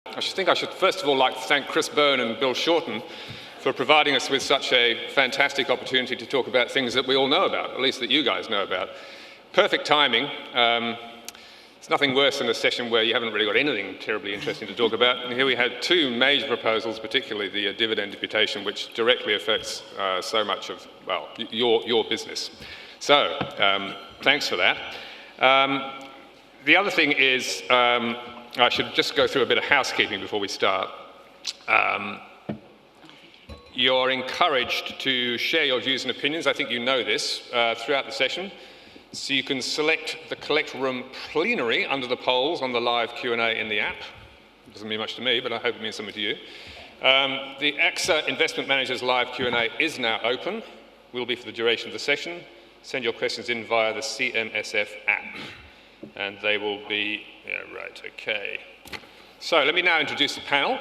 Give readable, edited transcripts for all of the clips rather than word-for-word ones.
I think I should first of all like to thank Chris Byrne and Bill Shorten for providing us with such a fantastic opportunity to talk about things that we all know about, at least that you guys know about. Perfect timing. It's nothing worse than a session where you haven't really got anything terribly interesting to talk about. And here we had two major proposals, particularly the dividend imputation, which directly affects so much of, well, your business. So, thanks for that. The other thing is, I should just go through a bit of housekeeping before we start. You're encouraged to share your views and opinions. I think you know this throughout the session. So you can select the Collect Room Plenary under the polls on the live Q&A in the app. It doesn't mean much to me, but I hope it means something to you. The AXA Investment Managers live Q&A is now open. Will be for the duration of the session. Send your questions in via the Cmsf app. And they will be, yeah, right, okay. So let me now introduce the panel.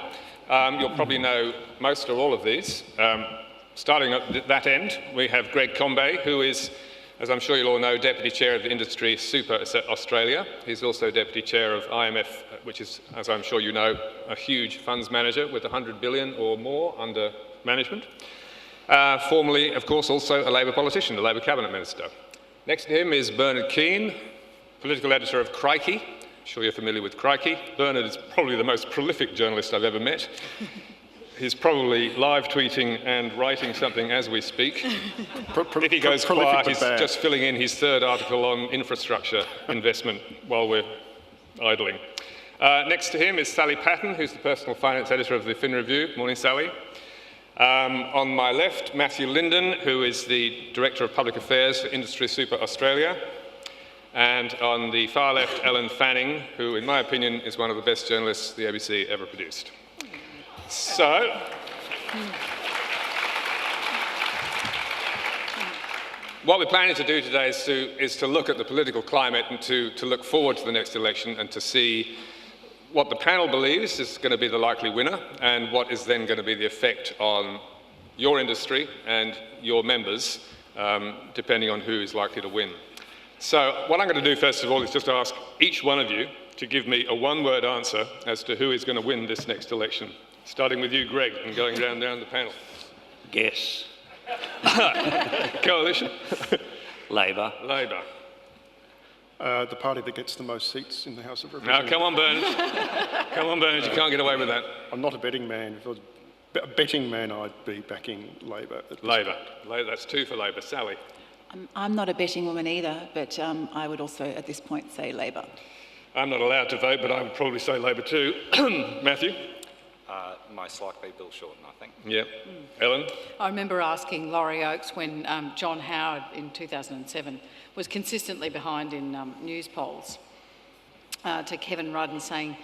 You'll probably know most or all of these. Starting at that end, we have Greg Combet, who is, as I'm sure you'll all know, Deputy Chair of the Industry Super Australia. He's also Deputy Chair of IMF, which is, as I'm sure you know, a huge funds manager with 100 billion or more under management. Formerly, of course, also a Labor politician, a Labor Cabinet Minister. Next to him is Bernard Keane, Political Editor of Crikey. I'm sure you're familiar with Crikey. Bernard is probably the most prolific journalist I've ever met. He's probably live tweeting and writing something as we speak. If he goes quiet, he's just filling in his third article on infrastructure investment while we're idling. Next to him is Sally Patten, who's the Personal Finance Editor of the Fin Review. Morning, Sally. On my left, Matthew Linden, who is the Director of Public Affairs for Industry Super Australia. And on the far left, Ellen Fanning, who, in my opinion, is one of the best journalists the ABC ever produced. So, what we're planning to do today is to look at the political climate and to look forward to the next election and to see what the panel believes is going to be the likely winner and what is then going to be the effect on your industry and your members, depending on who is likely to win. So what I'm going to do first of all is just ask each one of you to give me a one-word answer as to who is going to win this next election. Starting with you, Greg, and going down the panel. Guess. Coalition? Labor. Labor. The party that gets the most seats in the House of Representatives. Now, come on, Bernard. Come on, Bernard, you can't get away with that. I'm not a betting man. If I was a betting man, I'd be backing Labor. Labor. That's two for Labor. Sally? I'm not a betting woman either, but I would also, at this point, say Labor. I'm not allowed to vote, but I would probably say Labor too. Matthew? Most likely Bill Shorten, I think. Yep. Ellen? I remember asking Laurie Oakes when John Howard in 2007 was consistently behind in news polls to Kevin Rudd and saying,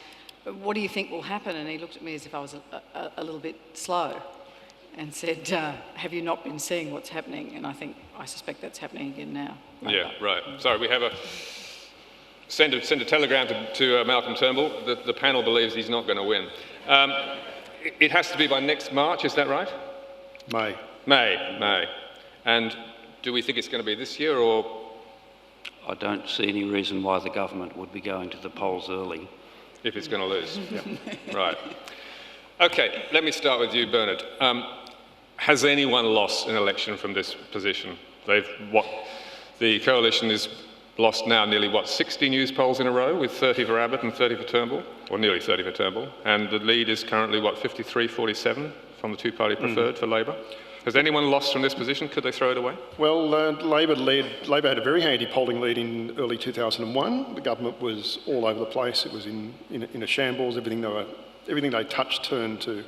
what do you think will happen? And he looked at me as if I was a little bit slow and said, have you not been seeing what's happening? And I suspect that's happening again now. Yeah, right. Sorry, we have a... Send a telegram to Malcolm Turnbull. The panel believes he's not going to win. It has to be by next March, is that right? May. And do we think it's going to be this year or...? I don't see any reason why the government would be going to the polls early. If it's going to lose. Yeah. Right. Okay, let me start with you, Bernard. Has anyone lost an election from this position? The coalition is lost now nearly, 60 news polls in a row, with 30 for Abbott and 30 for Turnbull, or nearly 30 for Turnbull, and the lead is currently, 53-47 from the two-party preferred for Labor. Has anyone lost from this position? Could they throw it away? Well, Labor had a very handy polling lead in early 2001. The government was all over the place. It was in a shambles. Everything they touched turned to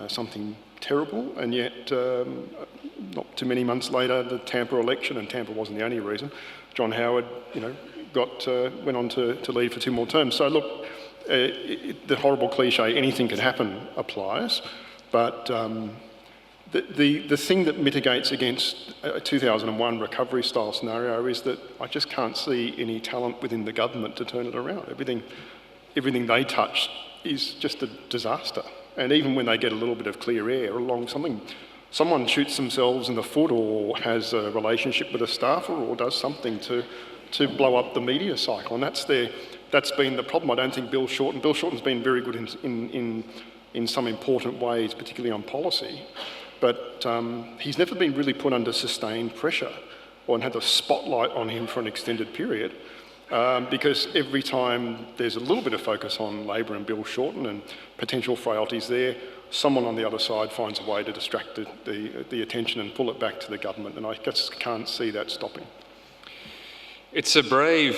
something terrible, and yet not too many months later, the Tampa election, and Tampa wasn't the only reason, John Howard, went on to lead for 2 more terms. So look, the horrible cliche, anything can happen, applies. But the thing that mitigates against a 2001 recovery-style scenario is that I just can't see any talent within the government to turn it around. Everything they touch is just a disaster. And even when they get a little bit of clear air along someone shoots themselves in the foot or has a relationship with a staffer or does something to blow up the media cycle, and that's their that's been the problem. I don't think Bill Shorten's been very good in some important ways, particularly on policy, but he's never been really put under sustained pressure or had the spotlight on him for an extended period. Because every time there's a little bit of focus on Labor and Bill Shorten and potential frailties there, someone on the other side finds a way to distract the attention and pull it back to the government, and I just can't see that stopping. It's a brave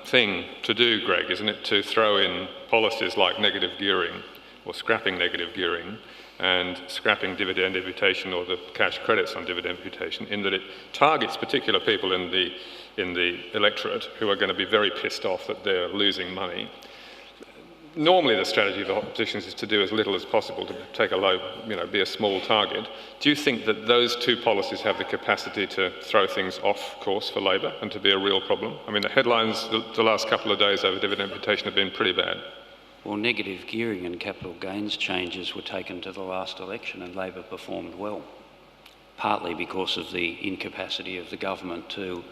thing to do, Greg, isn't it, to throw in policies like negative gearing or scrapping negative gearing and scrapping dividend imputation or the cash credits on dividend imputation, in that it targets particular people in the electorate who are going to be very pissed off that they're losing money. Normally the strategy of the oppositions is to do as little as possible, to take a low, be a small target. Do you think that those two policies have the capacity to throw things off course for Labor and to be a real problem? I mean, the headlines the last couple of days over dividend imputation have been pretty bad. Well, negative gearing and capital gains changes were taken to the last election and Labor performed well, partly because of the incapacity of the government to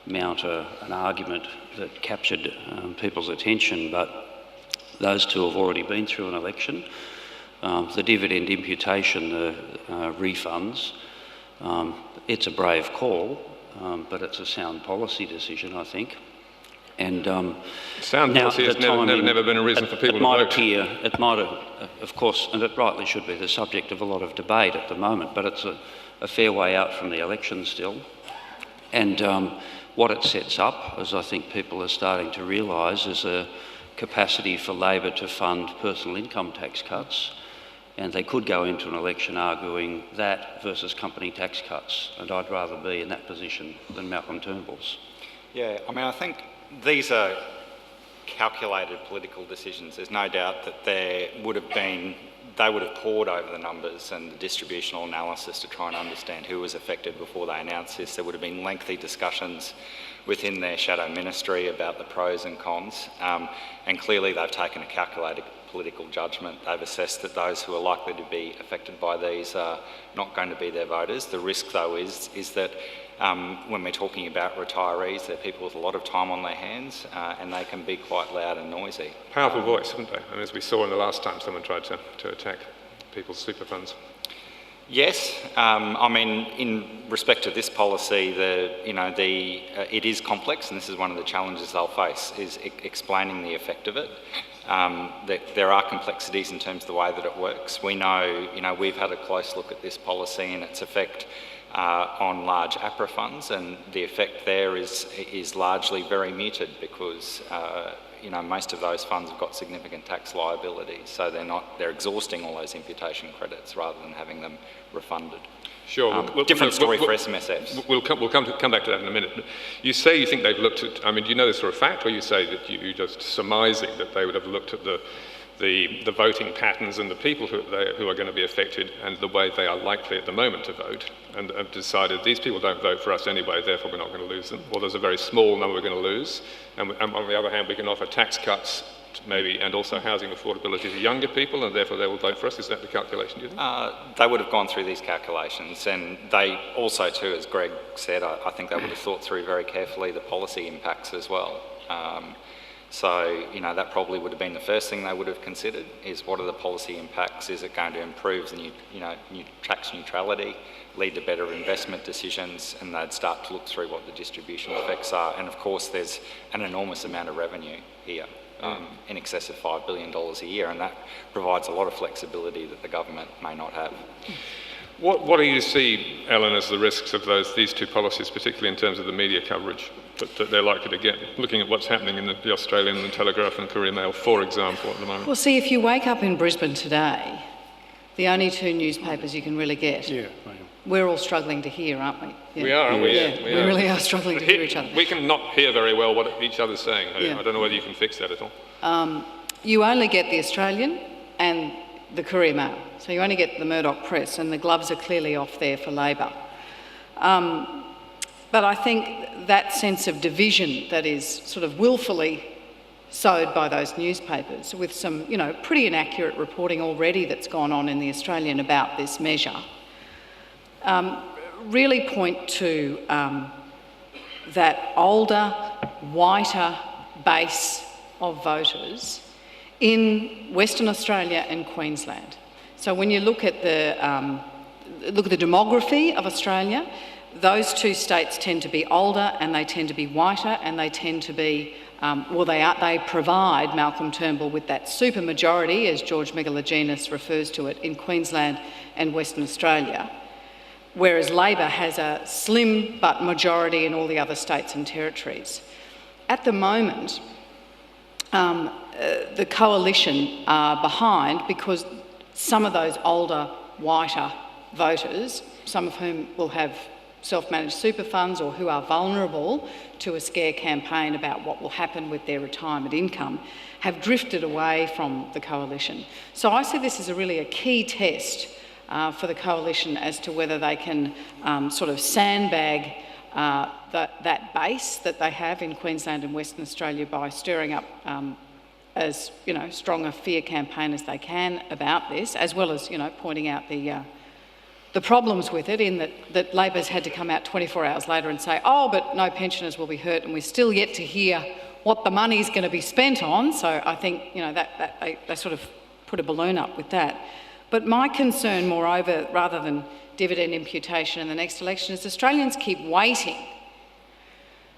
mount an argument that captured people's attention, but those two have already been through an election. The dividend imputation, the refunds, it's a brave call, but it's a sound policy decision, I think. And sound policy has never been a reason for people to vote. It might have, of course, and it rightly should be the subject of a lot of debate at the moment, but it's a fair way out from the election still. And what it sets up, as I think people are starting to realise, is a capacity for Labor to fund personal income tax cuts, and they could go into an election arguing that versus company tax cuts, and I'd rather be in that position than Malcolm Turnbull's. Yeah, I mean, I think these are calculated political decisions. There's no doubt that they would have pored over the numbers and the distributional analysis to try and understand who was affected before they announced this. There would have been lengthy discussions within their shadow ministry about the pros and cons, and clearly they've taken a calculated political judgment. They've assessed that those who are likely to be affected by these are not going to be their voters. The risk, though, is that when we're talking about retirees, they're people with a lot of time on their hands, and they can be quite loud and noisy. Powerful voice, haven't they? And as we saw in the last time someone tried to attack people's super funds. Yes, I mean, in respect to this policy, it is complex, and this is one of the challenges they'll face, is explaining the effect of it. That there are complexities in terms of the way that it works. We know, we've had a close look at this policy and its effect on large APRA funds, and the effect there is largely very muted because most of those funds have got significant tax liabilities, so they're exhausting all those imputation credits rather than having them refunded. Sure. Different story for SMSFs. We'll come back to that in a minute. But you say you think they've looked at, do you know this for a fact, or you say that you're just surmising that they would have looked at the voting patterns and the people who are going to be affected and the way they are likely at the moment to vote, and have decided these people don't vote for us anyway, therefore we're not going to lose them, or there's a very small number we're going to lose, and on the other hand we can offer tax cuts maybe, and also housing affordability to younger people, and therefore they will vote for us. Is that the calculation, do you think? They would have gone through these calculations, and they also too, as Greg said, I think they would have thought through very carefully the policy impacts as well. So, that probably would have been the first thing they would have considered, is what are the policy impacts? Is it going to improve the tax neutrality, lead to better investment decisions? And they'd start to look through what the distributional effects are. And of course, there's an enormous amount of revenue here, in excess of $5 billion a year, and that provides a lot of flexibility that the government may not have. What do you see, Alan, as the risks of these two policies, particularly in terms of the media coverage that they're likely to get, looking at what's happening in the Australian, the Telegraph and Courier Mail, for example, at the moment? Well, see, if you wake up in Brisbane today, the only two newspapers you can really get, we're all struggling to hear, aren't we? Yeah. We are, aren't we? Yeah, we really are struggling to hear each other. We can not hear very well what each other's saying. I don't know whether you can fix that at all. You only get the Australian and the Courier Mail. So you only get the Murdoch press, and the gloves are clearly off there for Labor. But I think that sense of division that is sort of willfully sowed by those newspapers, with some, pretty inaccurate reporting already that's gone on in the Australian about this measure, really point to that older, whiter base of voters in Western Australia and Queensland. So when you look at the demography of Australia, those two states tend to be older and they tend to be whiter and they tend to be, they provide Malcolm Turnbull with that supermajority, as George Megalogenis refers to it, in Queensland and Western Australia, whereas Labor has a slim but majority in all the other states and territories. At the moment, the coalition are behind because some of those older, whiter voters, some of whom will have self-managed super funds or who are vulnerable to a scare campaign about what will happen with their retirement income, have drifted away from the coalition. So I see this as a key test for the coalition as to whether they can sort of sandbag that base that they have in Queensland and Western Australia by stirring up as strong a fear campaign as they can about this, as well as pointing out the problems with it, in that Labor's had to come out 24 hours later and say, oh, but no pensioners will be hurt, and we're still yet to hear what the money's going to be spent on. So I think that they sort of put a balloon up with that. But my concern, moreover, rather than dividend imputation in the next election, is Australians keep waiting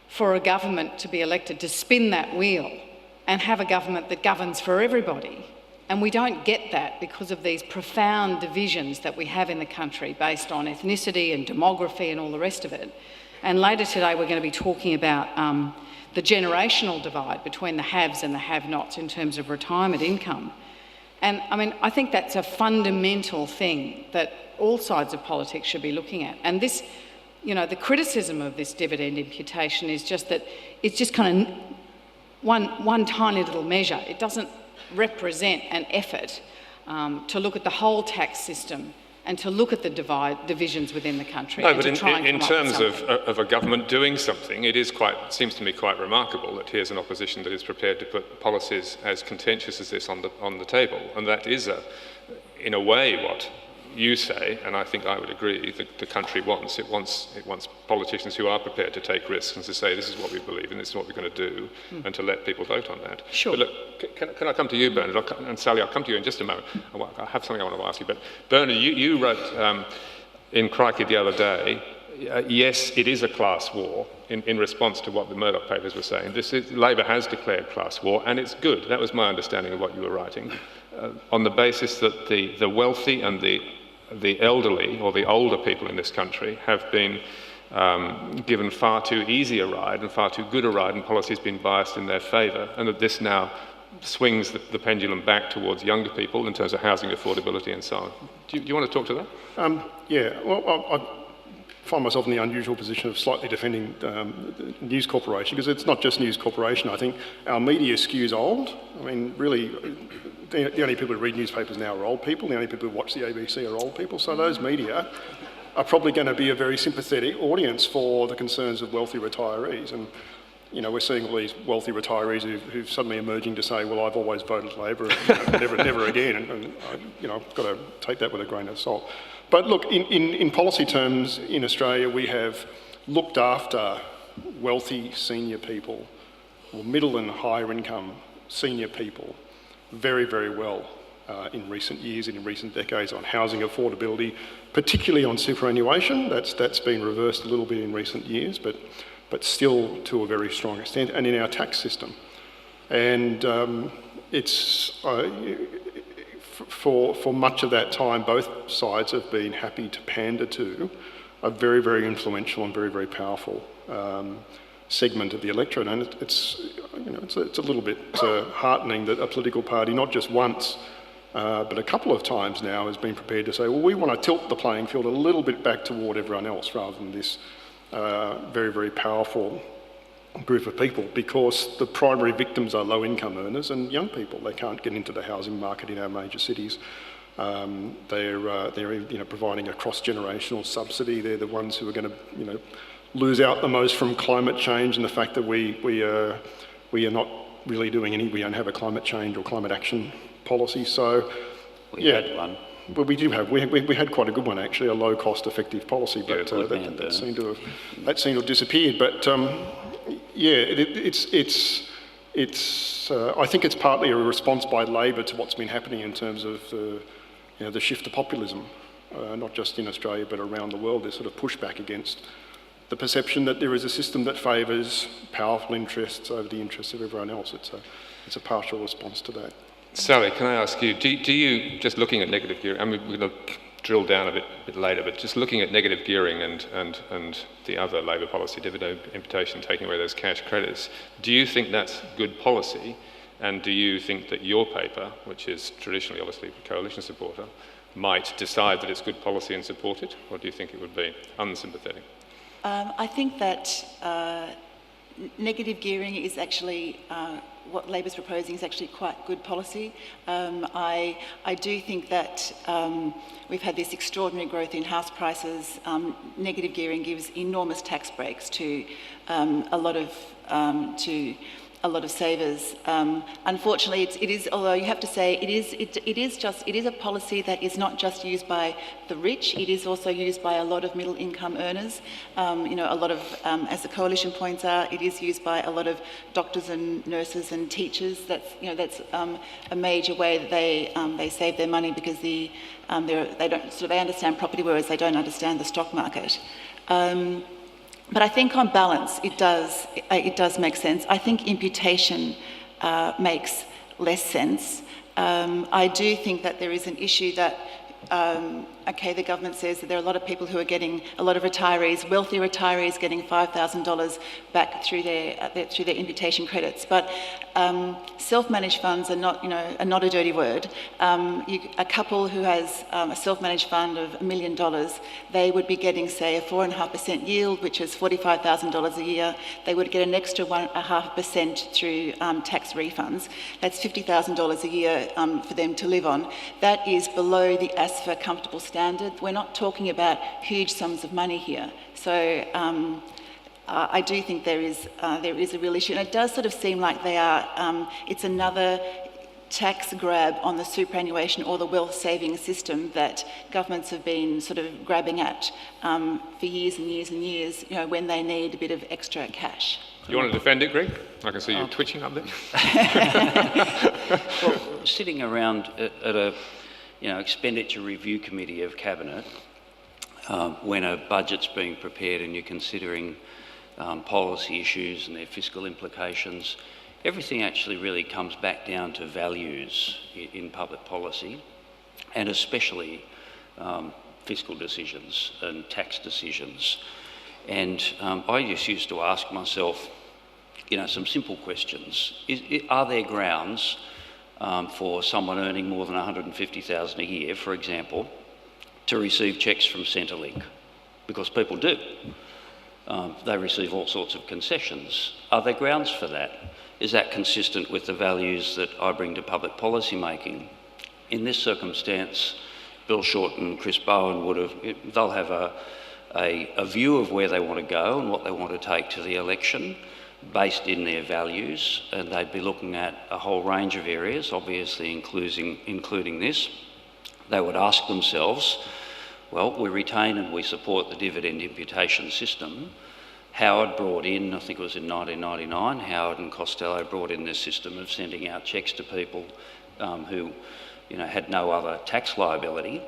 for a government to be elected to spin that wheel and have a government that governs for everybody. And we don't get that because of these profound divisions that we have in the country based on ethnicity and demography and all the rest of it. And later today we're going to be talking about the generational divide between the haves and the have-nots in terms of retirement income. And I think that's a fundamental thing that all sides of politics should be looking at. And this, the criticism of this dividend imputation is just that it's just kind of one tiny little measure. It doesn't represent an effort to look at the whole tax system and to look at the divisions within the country. No, but in terms of a government doing something, it seems to me quite remarkable that here's an opposition that is prepared to put policies as contentious as this on the table, and that is, in a way, what you say, and I think I would agree, the country wants. It wants politicians who are prepared to take risks and to say this is what we believe and this is what we're going to do, and to let people vote on that. Sure. But look, can I come to you, Bernard? And Sally, I'll come to you in just a moment. I have something I want to ask you. But Bernard, you wrote in Crikey the other day, yes, it is a class war in response to what the Murdoch papers were saying. Labor has declared class war, and it's good. That was my understanding of what you were writing, on the basis that the wealthy and the elderly, or the older people in this country, have been given far too easy a ride and far too good a ride, and policy's been biased in their favour, and that this now swings the pendulum back towards younger people in terms of housing affordability and so on. Do you want to talk to that? Yeah, well, I find myself in the unusual position of slightly defending News Corporation, because it's not just News Corporation. I think our media skews old. Really, the only people who read newspapers now are old people. The only people who watch the ABC are old people. So those media are probably going to be a very sympathetic audience for the concerns of wealthy retirees. And, we're seeing all these wealthy retirees who suddenly emerging to say, well, I've always voted Labor, and never again. And I've got to take that with a grain of salt. But look, in policy terms, in Australia, we have looked after wealthy senior people, or middle and higher income senior people, very, very well in recent years and in recent decades on housing affordability, particularly on superannuation. That's been reversed a little bit in recent years, but still to a very strong extent, and in our tax system. And it's for much of that time, both sides have been happy to pander to a very, very influential and very, very powerful segment of the electorate, and it's a little bit heartening that a political party, not just once, but a couple of times now, has been prepared to say, well, we want to tilt the playing field a little bit back toward everyone else, rather than this very, very powerful group of people, because the primary victims are low-income earners and young people. They can't get into the housing market in our major cities. They're providing a cross-generational subsidy. They're the ones who are going to lose out the most from climate change, and the fact that we are not really doing we don't have a climate change or climate action policy. So we had one. Well, we do have. We had quite a good one, actually, a low-cost, effective policy, but that seemed to have disappeared. But it's I think it's partly a response by Labor to what's been happening in terms of the shift to populism, not just in Australia but around the world. There's sort of pushback against the perception that there is a system that favours powerful interests over the interests of everyone else. It's a partial response to that. Sally, can I ask you, do you, just looking at negative gearing, I mean, we're going to drill down a bit later, but just looking at negative gearing and the other Labor policy, dividend imputation, taking away those cash credits, do you think that's good policy? And do you think that your paper, which is traditionally obviously a coalition supporter, might decide that it's good policy and support it? Or do you think it would be unsympathetic? I think that negative gearing is actually what Labor's proposing is actually quite good policy. I do think that we've had this extraordinary growth in house prices. Negative gearing gives enormous tax breaks to a lot of savers. Unfortunately, it is. Although you have to say it is a policy that is not just used by the rich. It is also used by a lot of middle income earners. A lot of, as the coalition points out, it is used by a lot of doctors and nurses and teachers. That's a major way that they save their money because they understand property, whereas they don't understand the stock market. But I think on balance, it does make sense. I think imputation makes less sense. I do think that there is an issue that, the government says that there are a lot of people who are getting, a lot of retirees, wealthy retirees getting $5,000 back through their imputation credits. But self-managed funds are not a dirty word. A couple who has a self-managed fund of $1 million, they would be getting, say, a 4.5% yield, which is $45,000 a year. They would get an extra 1.5% through tax refunds. That's $50,000 a year for them to live on. That is below the ASFA comfortable standard. We're not talking about huge sums of money here. So I do think there is a real issue, and it does sort of seem like they are. It's another tax grab on the superannuation or the wealth saving system that governments have been sort of grabbing at for years and years and years. When they need a bit of extra cash. You want to defend it, Greg? I can see you twitching up there. Well, sitting around at a expenditure review committee of Cabinet, when a budget's being prepared and you're considering policy issues and their fiscal implications, everything actually really comes back down to values in public policy, and especially fiscal decisions and tax decisions. And I just used to ask myself, some simple questions. Are there grounds for someone earning more than $150,000 a year, for example, to receive cheques from Centrelink? Because people do. They receive all sorts of concessions. Are there grounds for that? Is that consistent with the values that I bring to public policy making? In this circumstance, Bill Short and Chris Bowen they'll have a view of where they want to go and what they want to take to the election, based in their values, and they'd be looking at a whole range of areas, obviously including this. They would ask themselves, well, we retain and we support the dividend imputation system. Howard brought in, I think it was in 1999, Howard and Costello brought in this system of sending out cheques to people who had no other tax liability.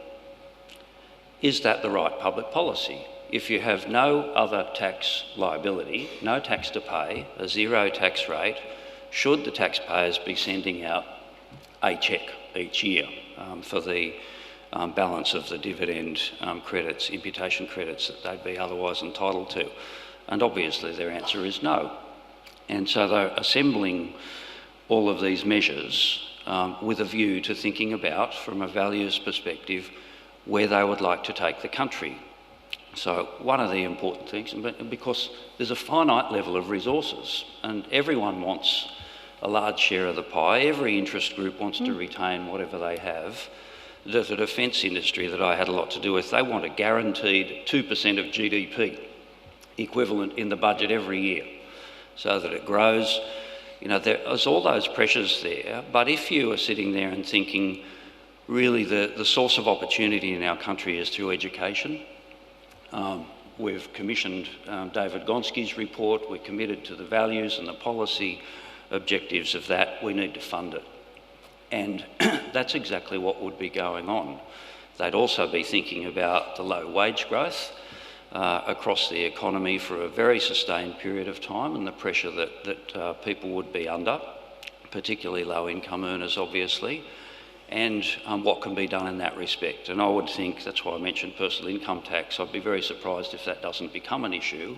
Is that the right public policy? If you have no other tax liability, no tax to pay, a zero tax rate, should the taxpayers be sending out a cheque each year for the balance of the dividend credits, imputation credits that they'd be otherwise entitled to? And obviously their answer is no. And so they're assembling all of these measures with a view to thinking about, from a values perspective, where they would like to take the country. So one of the important things, because there's a finite level of resources and everyone wants a large share of the pie, every interest group wants to retain whatever they have. The defence industry that I had a lot to do with, they want a guaranteed 2% of GDP equivalent in the budget every year so that it grows. There's all those pressures there, but if you are sitting there and thinking really the source of opportunity in our country is through education, we've commissioned David Gonski's report. We're committed to the values and the policy objectives of that, we need to fund it. And that's exactly what would be going on. They'd also be thinking about the low wage growth across the economy for a very sustained period of time, and the pressure that people would be under, particularly low-income earners, obviously, and what can be done in that respect. And I would think, that's why I mentioned personal income tax, I'd be very surprised if that doesn't become an issue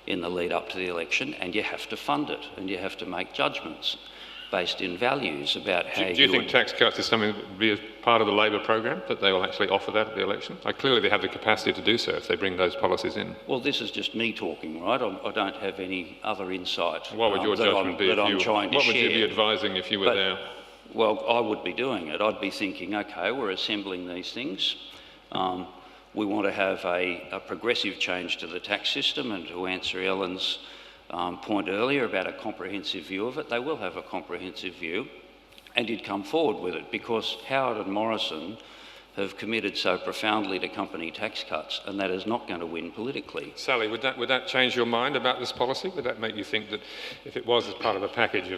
in the lead up to the election, and you have to fund it, and you have to make judgments based in values about how Do you think tax cuts is something that would be a part of the Labor program, that they will actually offer that at the election? Clearly they have the capacity to do so if they bring those policies in. Well, this is just me talking, right? I don't have any other insight. What would your judgment be? What would you be advising if you were there? Well, I would be doing it. I'd be thinking, okay, we're assembling these things. We want to have a progressive change to the tax system, and to answer Ellen's point earlier about a comprehensive view of it, they will have a comprehensive view, and you'd come forward with it, because Howard and Morrison have committed so profoundly to company tax cuts, and that is not going to win politically. Sally, would that change your mind about this policy? Would that make you think that if it was as part of a package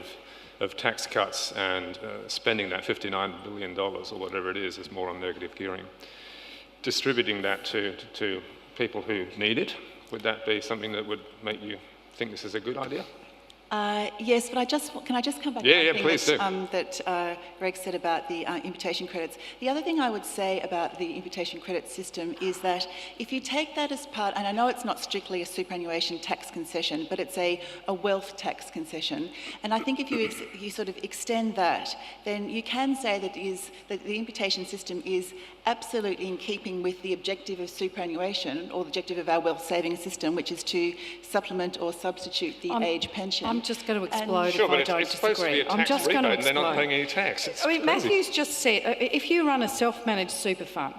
of tax cuts and spending that $59 billion or whatever it is more on negative gearing, distributing that to people who need it, would that be something that would make you think this is a good idea? Yes, but can I just come back to one thing that Greg said about the imputation credits. The other thing I would say about the imputation credit system is that if you take that as part, and I know it's not strictly a superannuation tax concession, but it's a wealth tax concession, and I think if you sort of extend that, then you can say that the imputation system is absolutely in keeping with the objective of superannuation, or the objective of our wealth saving system, which is to supplement or substitute the age pension. I'm just going to explode sure, if but I don't it's supposed disagree. to be a tax rebate and they're not paying any tax. I mean, Matthew's just said, if you run a self-managed super fund,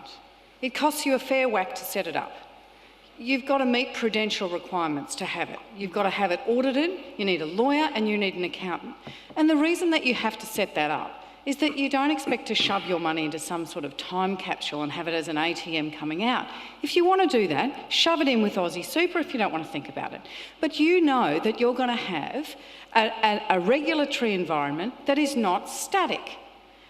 it costs you a fair whack to set it up. You've got to meet prudential requirements to have it. You've got to have it audited, you need a lawyer, and you need an accountant. And the reason that you have to set that up is that you don't expect to shove your money into some sort of time capsule and have it as an ATM coming out. If you want to do that, shove it in with Aussie Super if you don't want to think about it. But you know that you're going to have a regulatory environment that is not static.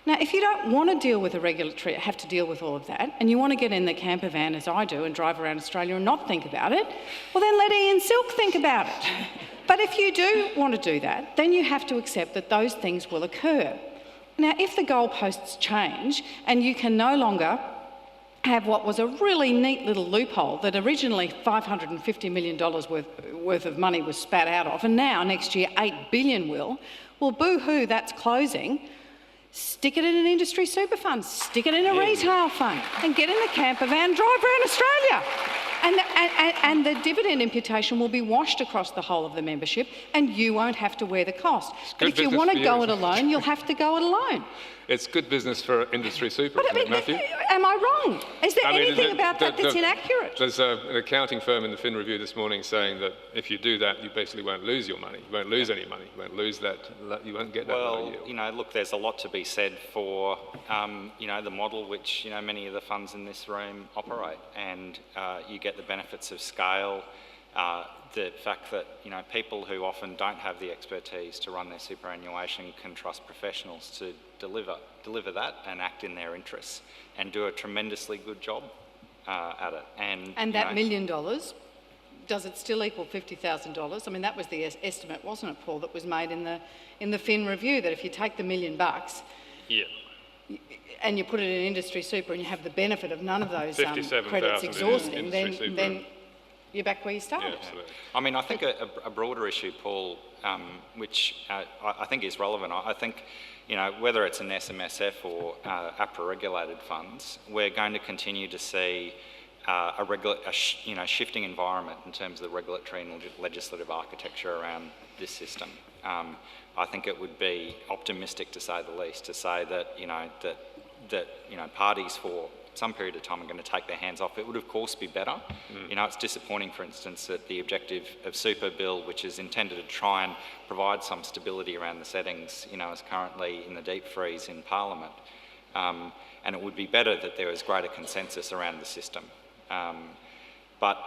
Now, if you don't want to deal with have to deal with all of that, and you want to get in the camper van, as I do, and drive around Australia and not think about it, well, then let Ian Silk think about it. But if you do want to do that, then you have to accept that those things will occur. Now, if the goalposts change and you can no longer have what was a really neat little loophole that originally $550 million worth of money was spat out of, and now next year $8 billion will, well, boo-hoo, that's closing. Stick it in an industry super fund, stick it in a retail fund, and get in the camper van, drive around Australia. And the dividend imputation will be washed across the whole of the membership, and you won't have to wear the cost. But if you want to go it alone, you'll have to go it alone. It's good business for industry super, isn't it, Matthew? Am I wrong? Is there anything about that that's inaccurate? There's an accounting firm in the Fin Review this morning saying that if you do that, you basically won't lose your money. You won't lose any money. You won't lose that. You won't get that low yield. Well, look, there's a lot to be said for, the model which, many of the funds in this room operate, and you get the benefits of scale. The fact that people who often don't have the expertise to run their superannuation can trust professionals to deliver that and act in their interests and do a tremendously good job at it. And that $1 million, does it still equal $50,000? I mean, that was the estimate, wasn't it, Paul, that was made in the Fin Review, that if you take the $1 million and you put it in industry super and you have the benefit of none of those credits exhausting, then you're back where you started. Yeah, absolutely. I mean, I think a broader issue, Paul, which I think is relevant. I think, whether it's an Cmsf or APRA-regulated funds, we're going to continue to see a shifting environment in terms of the regulatory and legislative architecture around this system. I think it would be optimistic, to say the least, to say that parties for some period of time are going to take their hands off. It would, of course, be better. It's disappointing, for instance, that the objective of Super Bill, which is intended to try and provide some stability around the settings, is currently in the deep freeze in Parliament. And it would be better that there was greater consensus around the system. But,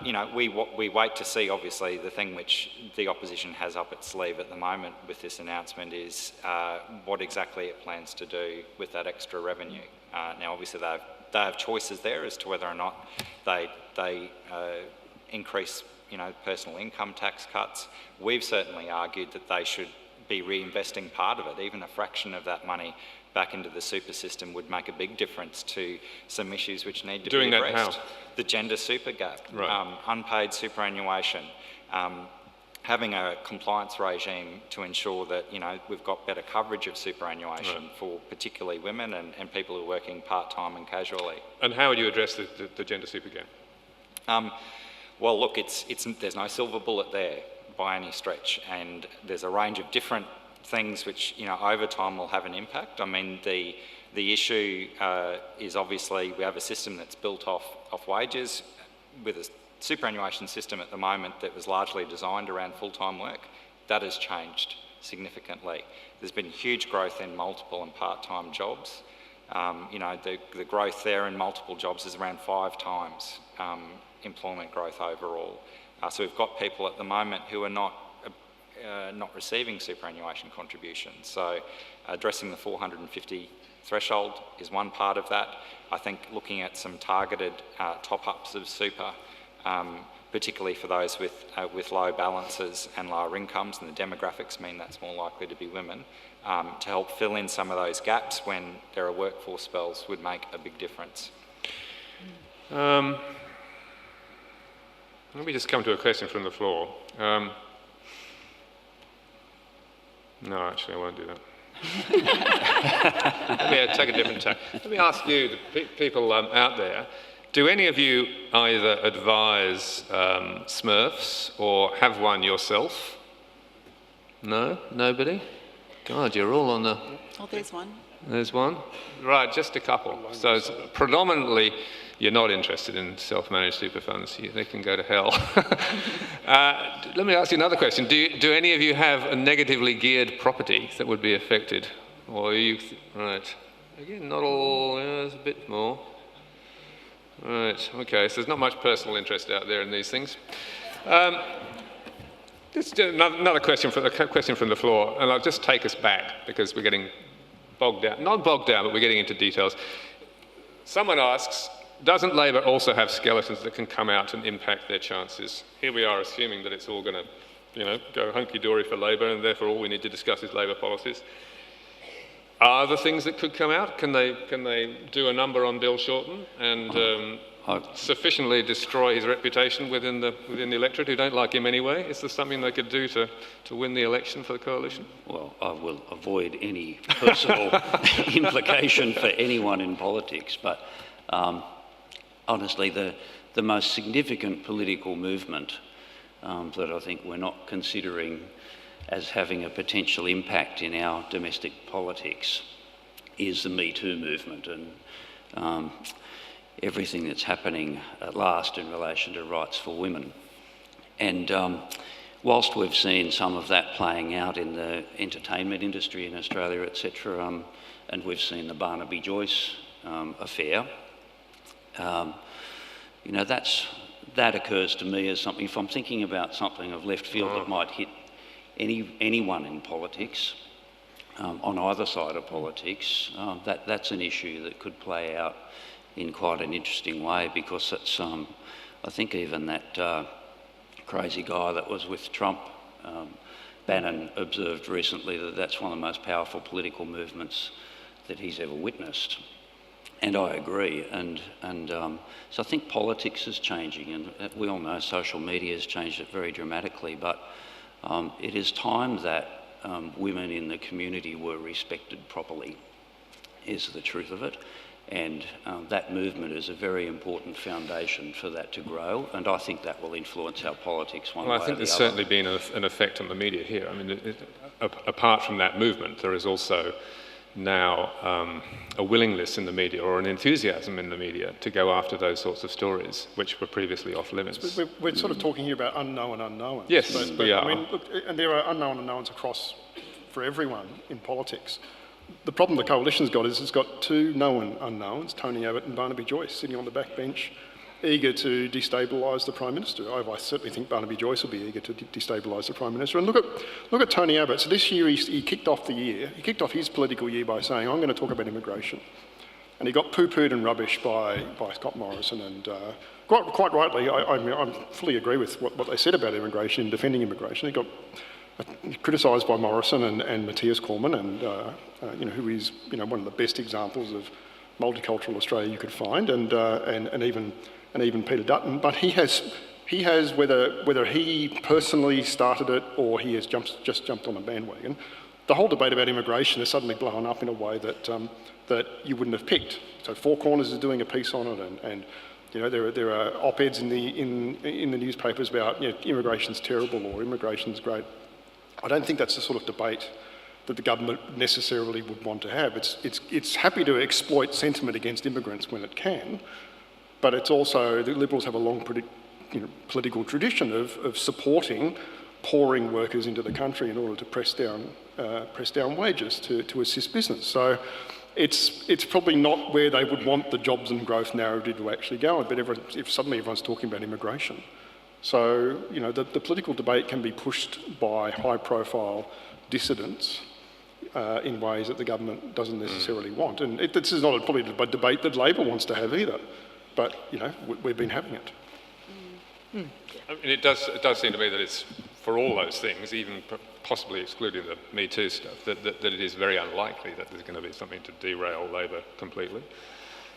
you know, we wait to see, obviously, the thing which the opposition has up its sleeve at the moment with this announcement is what exactly it plans to do with that extra revenue. Now, obviously, they have choices there as to whether or not they increase, you know, personal income tax cuts. We've certainly argued that they should be reinvesting part of it, even a fraction of that money back into the super system would make a big difference to some issues which need to be addressed. Doing that how? The gender super gap, Right. unpaid superannuation, having a compliance regime to ensure that, you know, we've got better coverage of superannuation for particularly women and people who are working part-time and casually. And how would you address the gender super gap? Well, look, there's no silver bullet there by any stretch, and there's a range of different things which, you know, over time will have an impact. I mean, the issue is obviously we have a system that's built off wages with a superannuation system at the moment that was largely designed around full-time work. That has changed significantly. There's been huge growth in multiple and part-time jobs. You know, the growth there in multiple jobs is around 5 times employment growth overall. So we've got people at the moment who are not receiving superannuation contributions. So addressing the 450 threshold is one part of that. I think looking at some targeted top-ups of super, particularly for those with low balances and lower incomes, and the demographics mean that's more likely to be women, to help fill in some of those gaps when there are workforce spells would make a big difference. Let me just come to a question from the floor. No, actually, I won't do that. Let me take a different tack. Let me ask you, the people out there, do any of you either advise Smurfs or have one yourself? No? Nobody? God, you're all on the... Oh, there's one. There's one? Right, just a couple. So it's predominantly you're not interested in self-managed super funds. They can go to hell. Let me ask you another question. Do any of you have a negatively geared property that would be affected? Or are you... Right. Again, not all... there's a bit more. Right, okay. So there's not much personal interest out there in these things. Just another question from the floor, and I'll just take us back because we're getting bogged down. Not bogged down, but we're getting into details. Someone asks, doesn't Labor also have skeletons that can come out and impact their chances? Here we are assuming that it's all going to, you know, go hunky-dory for Labor, and therefore all we need to discuss is Labor policies. Are there things that could come out? Can they do a number on Bill Shorten and sufficiently destroy his reputation within the electorate who don't like him anyway? Is there something they could do to win the election for the coalition? Well, I will avoid any personal implication for anyone in politics, but honestly, the most significant political movement that I think we're not considering as having a potential impact in our domestic politics is the Me Too movement and everything that's happening at last in relation to rights for women. And whilst we've seen some of that playing out in the entertainment industry in Australia, etc., and we've seen the Barnaby Joyce affair, you know, that occurs to me as something, if I'm thinking about something of left field that might hit anyone in politics, on either side of politics, that's an issue that could play out in quite an interesting way, because it's, I think even that crazy guy that was with Trump, Bannon, observed recently that that's one of the most powerful political movements that he's ever witnessed. And I agree, and so I think politics is changing, and we all know social media has changed it very dramatically, but it is time that women in the community were respected properly, is the truth of it. And that movement is a very important foundation for that to grow, and I think that will influence our politics one way or the other. Well, I think there's certainly been an effect on the media here. I mean, apart from that movement, there is also now a willingness in the media, or an enthusiasm in the media, to go after those sorts of stories, which were previously off limits. We're sort of talking here about unknown unknowns. Yes, we are. I mean, look, and there are unknown unknowns across for everyone in politics. The problem the coalition's got is it's got 2 known unknowns, Tony Abbott and Barnaby Joyce, sitting on the backbench. eager to destabilise the Prime Minister. I certainly think Barnaby Joyce will be eager to destabilise the Prime Minister. And look at Tony Abbott. So this year he kicked off the year. He kicked off his political year by saying, I'm going to talk about immigration. And he got poo-pooed and rubbish by Scott Morrison. And quite rightly, I fully agree with what they said about immigration and defending immigration. He got criticised by Morrison and Matthias Cormann, and who is one of the best examples of multicultural Australia you could find, and even Peter Dutton. But he has whether he personally started it or he has just jumped on a bandwagon, the whole debate about immigration has suddenly blown up in a way that you wouldn't have picked. So Four Corners is doing a piece on it, and there are op-eds in the newspapers about immigration's terrible or immigration's great. I don't think that's the sort of debate that the government necessarily would want to have. It's happy to exploit sentiment against immigrants when it can, but it's also, the Liberals have a long political tradition of supporting pouring workers into the country in order to press down wages to assist business. So it's probably not where they would want the jobs and growth narrative to actually go, but if suddenly everyone's talking about immigration. So, the political debate can be pushed by high-profile dissidents in ways that the government doesn't necessarily want. And this is not probably a debate that Labor wants to have either, but, we've been having it. I mean, it does seem to me that it's, for all those things, even possibly excluding the Me Too stuff, that it is very unlikely that there's going to be something to derail Labor completely.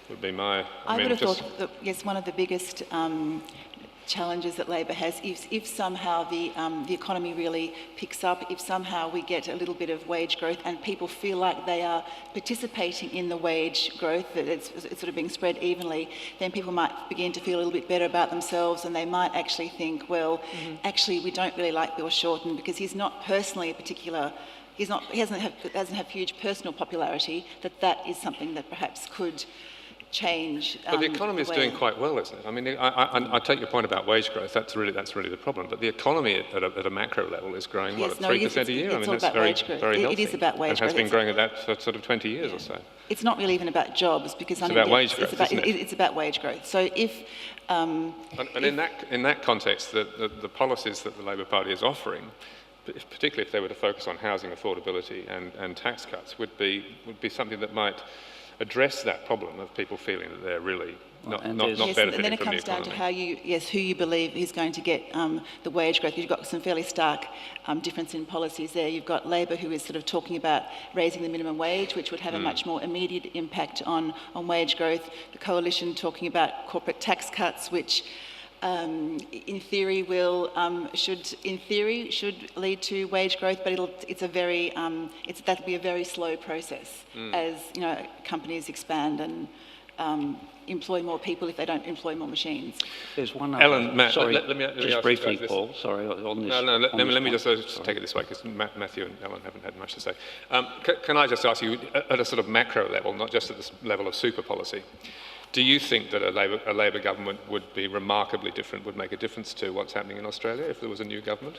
Would be my... I would have thought that, yes, one of the biggest challenges that Labor has, if somehow the economy really picks up, if somehow we get a little bit of wage growth and people feel like they are participating in the wage growth, that it's sort of being spread evenly, then people might begin to feel a little bit better about themselves, and they might actually think, well, actually we don't really like Bill Shorten because he's not personally a particular, he doesn't have huge personal popularity, that is something that perhaps could change. But the economy is doing quite well, isn't it? I mean, I take your point about wage growth. That's really the problem. But the economy at a macro level is growing at 3% a year. I mean, that's very healthy. It is about wage growth. And has been growing at that for sort of 20 years or so. It's not really even about jobs because it's about wage growth. It's about wage growth. So if and in that context, the policies that the Labor Party is offering, particularly if they were to focus on housing affordability and tax cuts, would be something that might address that problem of people feeling that they're really not benefiting from the economy. And then it comes down to who you believe is going to get the wage growth. You've got some fairly stark difference in policies there. You've got Labor, who is sort of talking about raising the minimum wage, which would have a much more immediate impact on wage growth. The Coalition talking about corporate tax cuts, which in theory should lead to wage growth, but that'll be a very slow process as companies expand and employ more people if they don't employ more machines. There's one other... Alan, Matt, sorry, let me just briefly, Paul, sorry, on this... No, let me just take it this way, because Matthew and Alan haven't had much to say. Can I just ask you, at a sort of macro level, not just at this level of super policy, do you think that a Labor government would be remarkably different, would make a difference to what's happening in Australia if there was a new government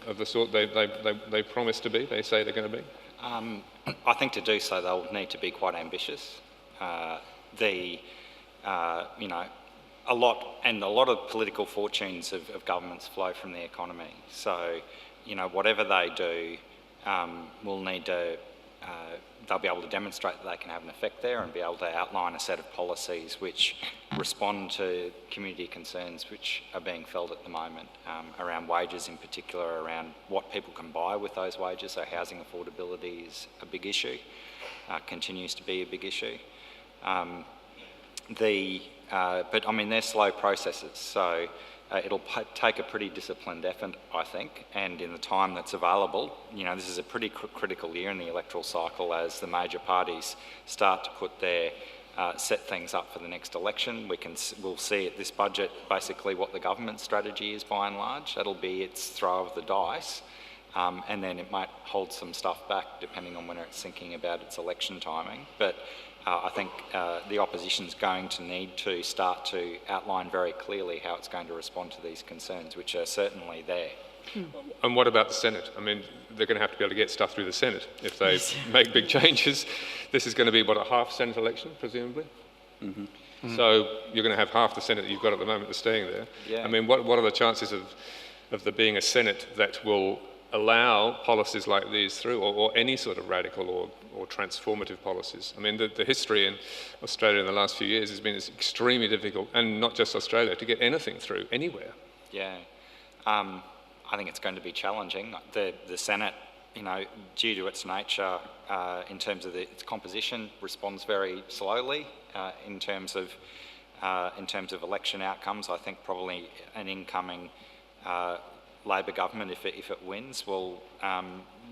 of the sort they promise to be, they say they're going to be? I think to do so they'll need to be quite ambitious. A lot of political fortunes of governments flow from the economy. So, whatever they do will need to... they'll be able to demonstrate that they can have an effect there and be able to outline a set of policies which respond to community concerns which are being felt at the moment, around wages in particular, around what people can buy with those wages. So housing affordability is a big issue, continues to be a big issue. But I mean, they're slow processes, so it'll take a pretty disciplined effort, I think, and in the time that's available. This is a pretty critical year in the electoral cycle as the major parties start to put their set things up for the next election. We'll see at this budget basically what the government strategy is by and large. That'll be its throw of the dice, and then it might hold some stuff back depending on when it's thinking about its election timing. But I think the opposition's going to need to start to outline very clearly how it's going to respond to these concerns, which are certainly there. And what about the Senate? I mean, they're going to have to be able to get stuff through the Senate if they make big changes. This is going to be, a half Senate election, presumably? Mm-hmm. So you're going to have half the Senate that you've got at the moment that's staying there. Yeah. I mean, what are the chances of there being a Senate that will allow policies like these through, or any sort of radical or transformative policies? I mean, the history in Australia in the last few years has been extremely difficult, and not just Australia, to get anything through anywhere. Yeah. I think it's going to be challenging. The Senate, due to its nature, in terms of its composition, responds very slowly in terms of election outcomes. I think probably an incoming Labor government, if it wins, will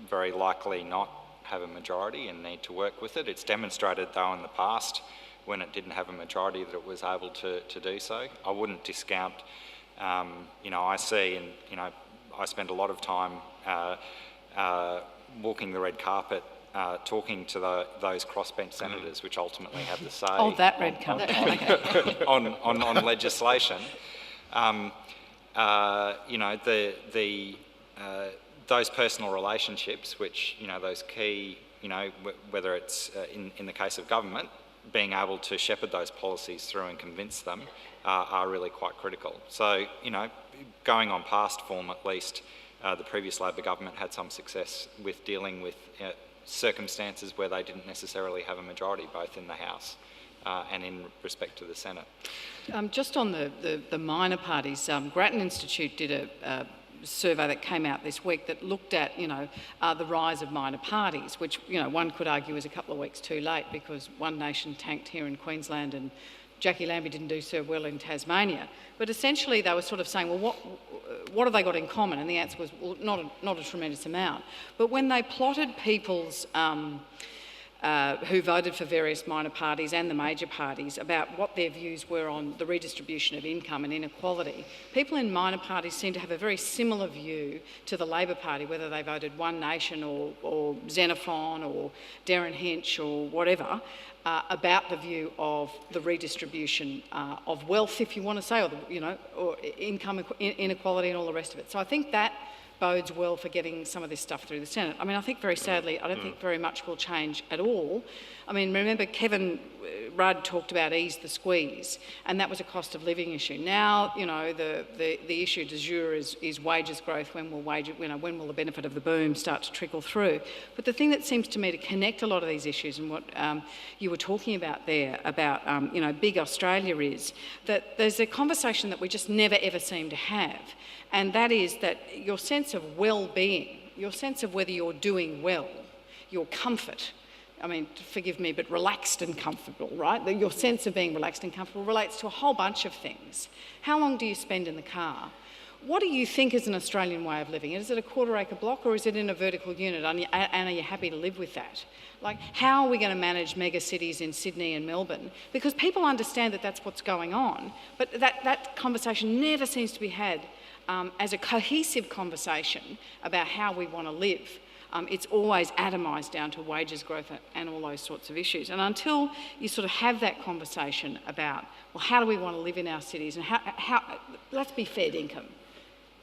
very likely not have a majority and need to work with it. It's demonstrated, though, in the past, when it didn't have a majority, that it was able to do so. I wouldn't discount, I see, and, I spend a lot of time walking the red carpet, talking to those crossbench senators, which ultimately have the say that red carpet. on legislation. Those personal relationships, which, those key, whether it's in the case of government, being able to shepherd those policies through and convince them are really quite critical. So, going on past form at least, the previous Labor government had some success with dealing with circumstances where they didn't necessarily have a majority, both in the House and in respect to the Senate. Just on the minor parties, Grattan Institute did a survey that came out this week that looked at, the rise of minor parties, which, one could argue is a couple of weeks too late because One Nation tanked here in Queensland and Jackie Lambie didn't do so well in Tasmania. But essentially they were sort of saying, well, what have they got in common? And the answer was, well, not a tremendous amount. But when they plotted people's who voted for various minor parties and the major parties about what their views were on the redistribution of income and inequality, people in minor parties seem to have a very similar view to the Labor Party, whether they voted One Nation or Xenophon or Darren Hinch or whatever, about the view of the redistribution of wealth, if you want to say, or income inequality and all the rest of it. So I think that bodes well for getting some of this stuff through the Senate. I mean, I think very sadly, I don't think very much will change at all. I mean, remember Kevin Rudd talked about ease the squeeze, and that was a cost of living issue. Now, the issue du jour is wages growth. When will the benefit of the boom start to trickle through? But the thing that seems to me to connect a lot of these issues, and what you were talking about there about big Australia, is that there's a conversation that we just never ever seem to have. And that is that your sense of well-being, your sense of whether you're doing well, your comfort, I mean, forgive me, but relaxed and comfortable, right? Your sense of being relaxed and comfortable relates to a whole bunch of things. How long do you spend in the car? What do you think is an Australian way of living? Is it a quarter-acre block or is it in a vertical unit? And are you happy to live with that? Like, how are we going to manage mega cities in Sydney and Melbourne? Because people understand that that's what's going on, but that conversation never seems to be had as a cohesive conversation about how we want to live. It's always atomised down to wages growth and all those sorts of issues. And until you sort of have that conversation about, well, how do we want to live in our cities, and how let's be fair income.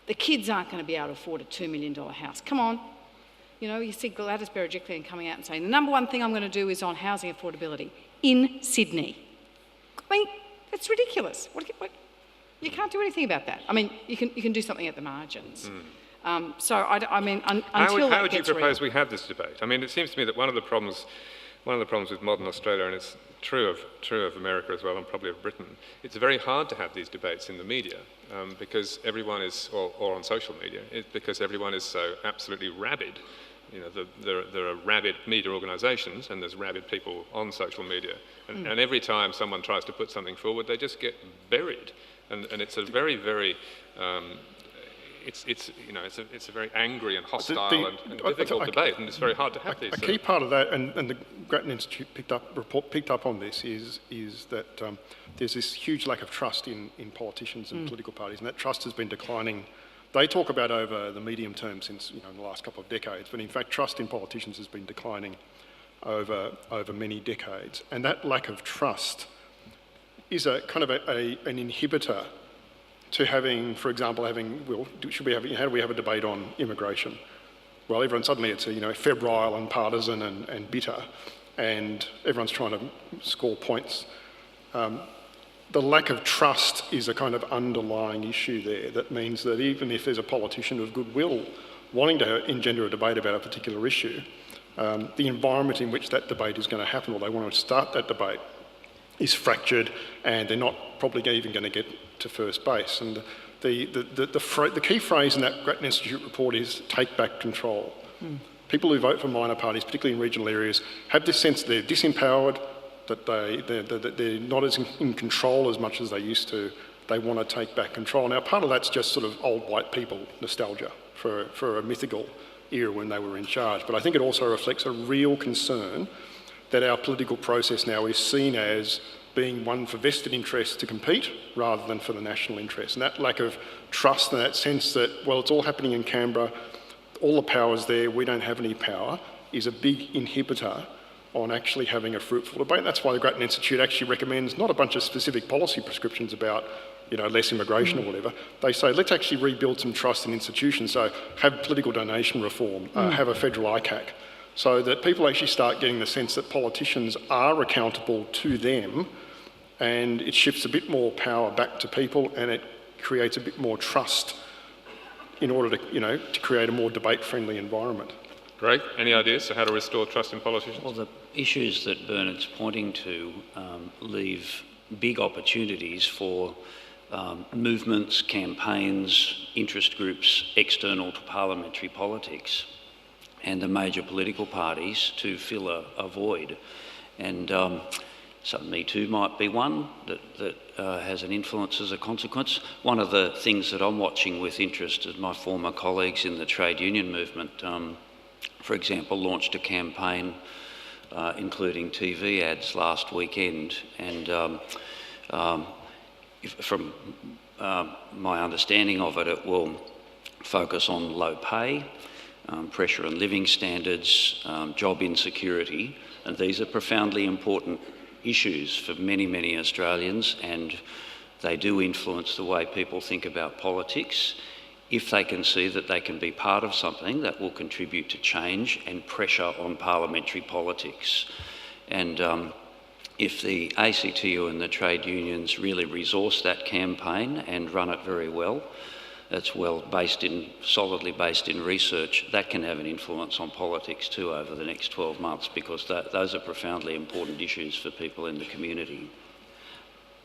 The kids aren't going to be able to afford a $2 million house. Come on. You see Gladys Berejiklian coming out and saying, the number one thing I'm going to do is on housing affordability in Sydney. I mean, that's ridiculous. You can't do anything about that. I mean, you can do something at the margins. Until how would you propose real. we have this debate? I mean, it seems to me that one of the problems with modern Australia, and it's true of America as well, and probably of Britain, it's very hard to have these debates in the media because everyone is, or on social media, because everyone is so absolutely rabid. There are rabid media organisations and there's rabid people on social media, and every time someone tries to put something forward, they just get buried. And it's a very, very, it's a very angry and hostile and difficult debate, and it's very hard to have these. A key part of that, and the Grattan Institute picked up on this, is that there's this huge lack of trust in politicians and political parties, and that trust has been declining. They talk about over the medium term since in the last couple of decades, but in fact trust in politicians has been declining over many decades, and that lack of trust is a kind of an inhibitor to having, for example, how do we have a debate on immigration? Well, everyone suddenly it's febrile and partisan and bitter, and everyone's trying to score points. the lack of trust is a kind of underlying issue there. That means that even if there's a politician of goodwill wanting to engender a debate about a particular issue, the environment in which that debate is going to happen, or they want to start that debate, is fractured, and they're not probably even going to get to first base. And the key phrase in that Grattan Institute report is "take back control." People who vote for minor parties, particularly in regional areas, have this sense that they're disempowered, that they're not as in control as much as they used to. They want to take back control. Now, part of that's just sort of old white people nostalgia for a mythical era when they were in charge. But I think it also reflects a real concern that our political process now is seen as being one for vested interests to compete rather than for the national interest. And that lack of trust and that sense that, well, it's all happening in Canberra, all the power's there, we don't have any power, is a big inhibitor on actually having a fruitful debate. That's why the Grattan Institute actually recommends not a bunch of specific policy prescriptions about, less immigration or whatever. They say, let's actually rebuild some trust in institutions. So have political donation reform, have a federal ICAC, so that people actually start getting the sense that politicians are accountable to them, and it shifts a bit more power back to people, and it creates a bit more trust in order to, to create a more debate-friendly environment. Greg, any ideas on how to restore trust in politicians? Well, the issues that Bernard's pointing to leave big opportunities for movements, campaigns, interest groups external to parliamentary politics and the major political parties to fill a void. And so Me Too might be one that has an influence as a consequence. One of the things that I'm watching with interest is my former colleagues in the trade union movement, for example, launched a campaign including TV ads last weekend, and from my understanding of it, it will focus on low pay, pressure on living standards, job insecurity, and these are profoundly important issues for many, many Australians, and they do influence the way people think about politics. If they can see that they can be part of something that will contribute to change and pressure on parliamentary politics. And if the ACTU and the trade unions really resource that campaign and run it very well, it's solidly based in research, that can have an influence on politics too over the next 12 months, because those are profoundly important issues for people in the community.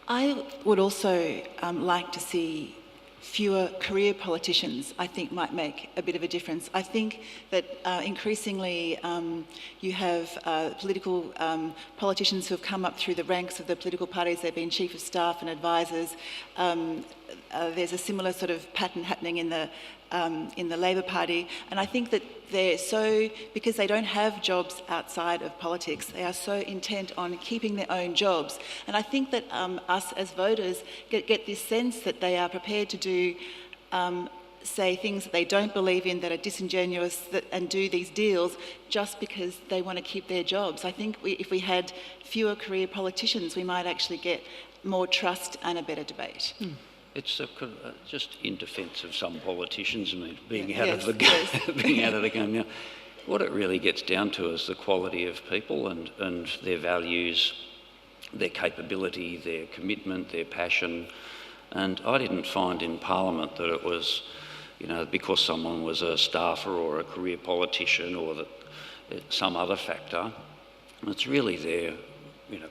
I would also like to see fewer career politicians. I think might make a bit of a difference. I think that increasingly you have political politicians who have come up through the ranks of the political parties. They've been chief of staff and advisors. There's a similar sort of pattern happening in the Labor Party, and I think that because they don't have jobs outside of politics, they are so intent on keeping their own jobs. And I think that us as voters get this sense that they are prepared to do, say things that they don't believe in, that are disingenuous, and do these deals just because they want to keep their jobs. I think if we had fewer career politicians, we might actually get more trust and a better debate. It's just in defence of some politicians, being out of the game now. What it really gets down to is the quality of people and their values, their capability, their commitment, their passion. And I didn't find in Parliament that it was, because someone was a staffer or a career politician or some other factor. It's really their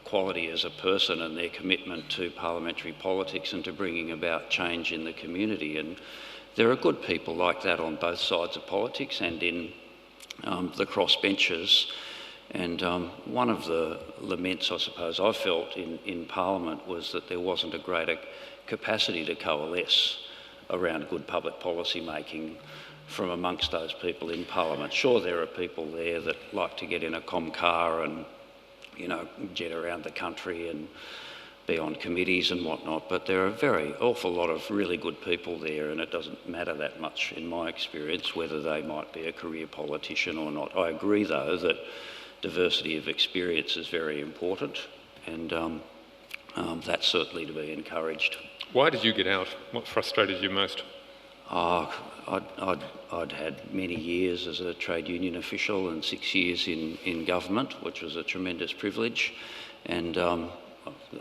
quality as a person and their commitment to parliamentary politics and to bringing about change in the community. And there are good people like that on both sides of politics and in the crossbenchers. And one of the laments, I suppose, I felt in Parliament was that there wasn't a greater capacity to coalesce around good public policy making from amongst those people in Parliament. Sure, there are people there that like to get in a car and jet around the country and be on committees and whatnot, but there are a very awful lot of really good people there, and it doesn't matter that much in my experience whether they might be a career politician or not. I agree though that diversity of experience is very important, and that's certainly to be encouraged. Why did you get out? What frustrated you most? I'd had many years as a trade union official and 6 years in government, which was a tremendous privilege. And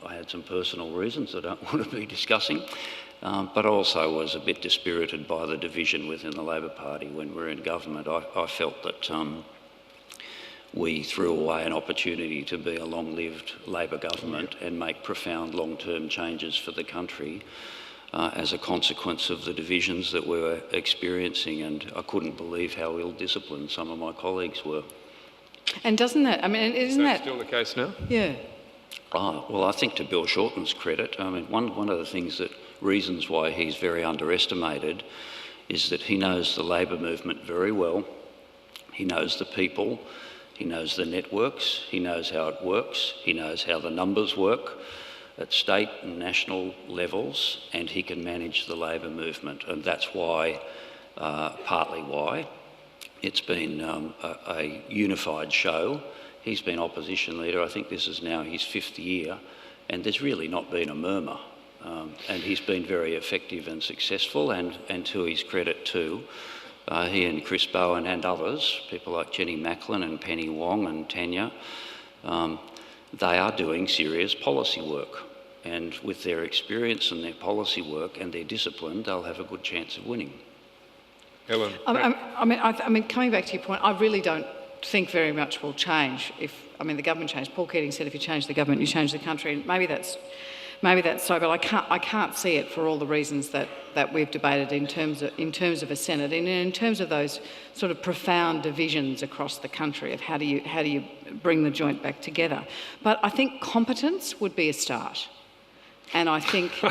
I had some personal reasons I don't want to be discussing, but I also was a bit dispirited by the division within the Labor Party when we were in government. I felt that we threw away an opportunity to be a long-lived Labor government and make profound long-term changes for the country as a consequence of the divisions that we were experiencing, and I couldn't believe how ill-disciplined some of my colleagues were. And doesn't that, I mean, isn't that... still the case now? Yeah. Well, I think to Bill Shorten's credit, I mean, one of the reasons why he's very underestimated is that he knows the Labor movement very well. He knows the people, he knows the networks, he knows how it works, he knows how the numbers work at state and national levels, and he can manage the Labor movement. And that's why, partly why, it's been a unified show. He's been opposition leader. I think this is now his 5th year, and there's really not been a murmur. And he's been very effective and successful, and to his credit too, he and Chris Bowen and others, people like Jenny Macklin and Penny Wong and Tanya, they are doing serious policy work. And with their experience and their policy work and their discipline, they'll have a good chance of winning. Helen? I mean, coming back to your point, I really don't think very much will change the government changed. Paul Keating said if you change the government, you change the country, and maybe that's so, but I can't see it for all the reasons that we've debated in terms of a Senate and in terms of those sort of profound divisions across the country of how do you bring the joint back together. But I think competence would be a start, and I think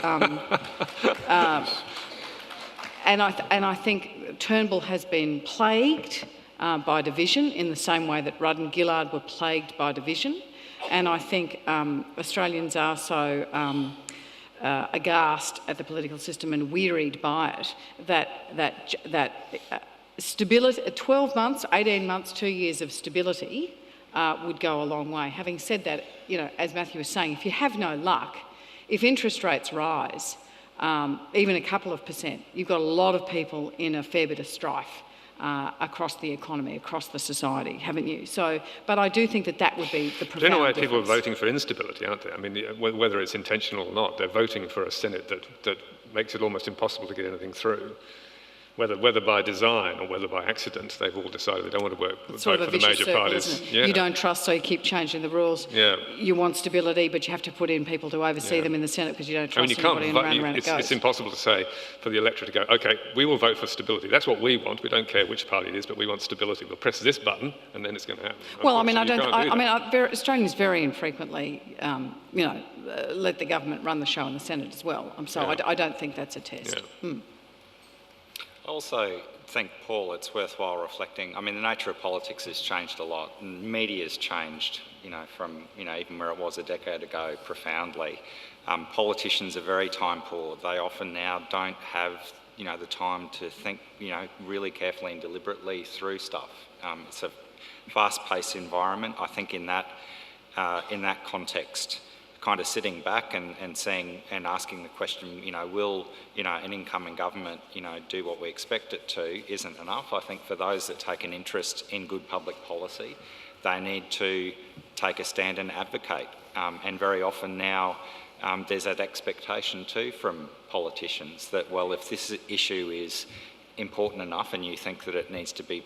and I think Turnbull has been plagued by division in the same way that Rudd and Gillard were plagued by division. And I think Australians are so aghast at the political system and wearied by it that stability, 12 months, 18 months, 2 years of stability would go a long way. Having said that, as Matthew was saying, if you have no luck, if interest rates rise, even a couple of %, you've got a lot of people in a fair bit of strife across the economy, across the society, haven't you? So, but I do think that would be the profound In a way, difference. people are voting for instability, aren't they? I mean, whether it's intentional or not, they're voting for a Senate that makes it almost impossible to get anything through. Whether by design or whether by accident, they've all decided they don't want to vote for the major parties. Isn't it? Yeah. You don't trust, so you keep changing the rules. Yeah. You want stability, but you have to put in people to oversee them in the Senate because you don't trust anybody, and around it goes. It's impossible to say for the electorate to go, OK, we will vote for stability. That's what we want. We don't care which party it is, but we want stability. We'll press this button, and then it's going to happen. Well, I mean, Australians very infrequently, let the government run the show in the Senate as well. I don't think that's a test. Yeah. I also think, Paul, it's worthwhile reflecting. I mean, the nature of politics has changed a lot, and media's changed, from, even where it was a decade ago, profoundly. Politicians are very time poor. They often now don't have, the time to think, really carefully and deliberately through stuff. It's a fast-paced environment. I think in that context, kind of sitting back and seeing and asking the question, will an incoming government, do what we expect it to, isn't enough. I think for those that take an interest in good public policy, they need to take a stand and advocate. And very often now, there's that expectation too from politicians that, well, if this issue is important enough and you think that it needs to be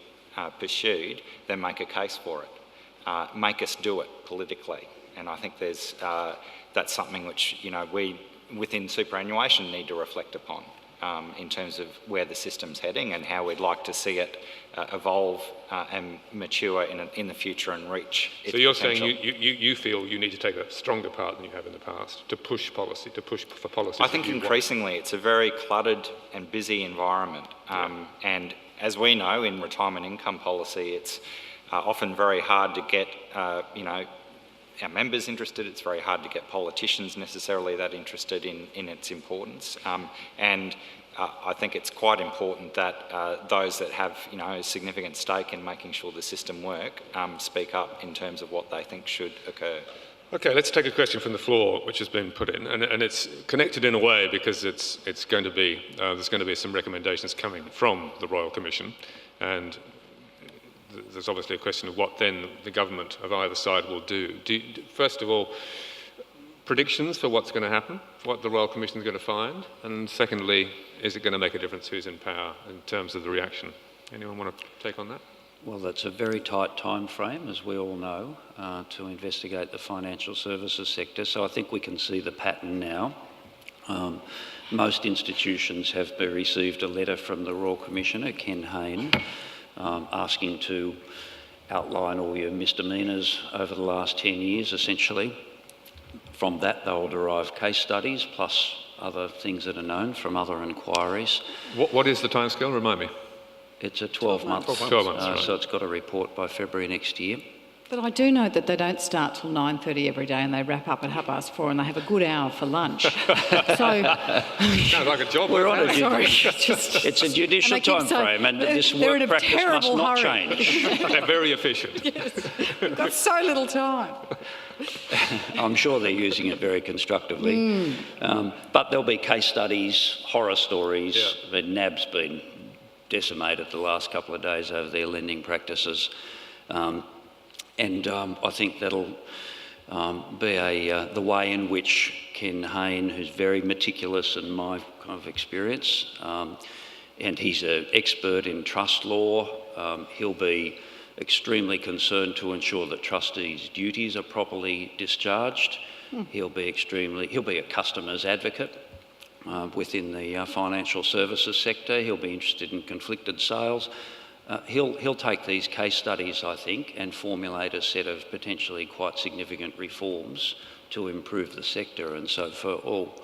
pursued, then make a case for it. Make us do it politically. And I think that's something which we within superannuation need to reflect upon in terms of where the system's heading and how we'd like to see it evolve and mature in the future and reach its So you're potential. saying you feel you need to take a stronger part than you have in the past to push policy, to push for policy. I think increasingly it's a very cluttered and busy environment. And as we know in retirement income policy, it's often very hard to get, our members interested. It's very hard to get politicians necessarily that interested in its importance. And I think it's quite important that those that have, a significant stake in making sure the system work speak up in terms of what they think should occur. Okay, let's take a question from the floor, which has been put in, and it's connected in a way because it's going to be there's going to be some recommendations coming from the Royal Commission, and there's obviously a question of what then the government of either side will do. First of all, predictions for what's going to happen, what the Royal Commission is going to find, and secondly, is it going to make a difference who's in power in terms of the reaction? Anyone want to take on that? Well, that's a very tight time frame, as we all know, to investigate the financial services sector. So I think we can see the pattern now. Most institutions have received a letter from the Royal Commissioner, Keane, asking to outline all your misdemeanours over the last 10 years, essentially. From that, they'll derive case studies, plus other things that are known from other inquiries. What is the timescale? Remind me. It's a 12 months. 12 months, right. So it's got a report by February next year. But I do know that they don't start till 9:30 every day and they wrap up at 4:30 and they have a good hour for lunch. So Sounds like a job. We're on a sorry, it's a judicial time frame, and this they're work in a practice must terrible not hurry. change. They're very efficient. Yes, we've got so little time. I'm sure they're using it very constructively. But there'll be case studies, horror stories. Yeah. The NAB's been decimated the last couple of days over their lending practices. I think that'll be the way in which Ken Hayne, who's very meticulous in my kind of experience, and he's an expert in trust law, he'll be extremely concerned to ensure that trustees' duties are properly discharged. He'll be a customer's advocate within the financial services sector. He'll be interested in conflicted sales. He'll take these case studies, I think, and formulate a set of potentially quite significant reforms to improve the sector. And so for all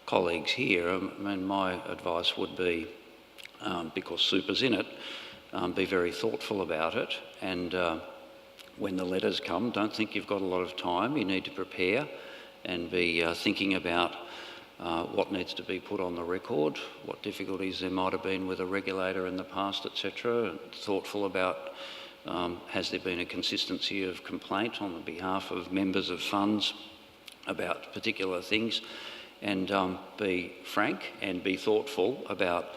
colleagues here, my advice would be, because super's in it, be very thoughtful about it. And when the letters come, don't think you've got a lot of time. You need to prepare and be thinking about what needs to be put on the record, what difficulties there might have been with a regulator in the past, etc. And thoughtful about has there been a consistency of complaint on the behalf of members of funds about particular things, and be frank and be thoughtful about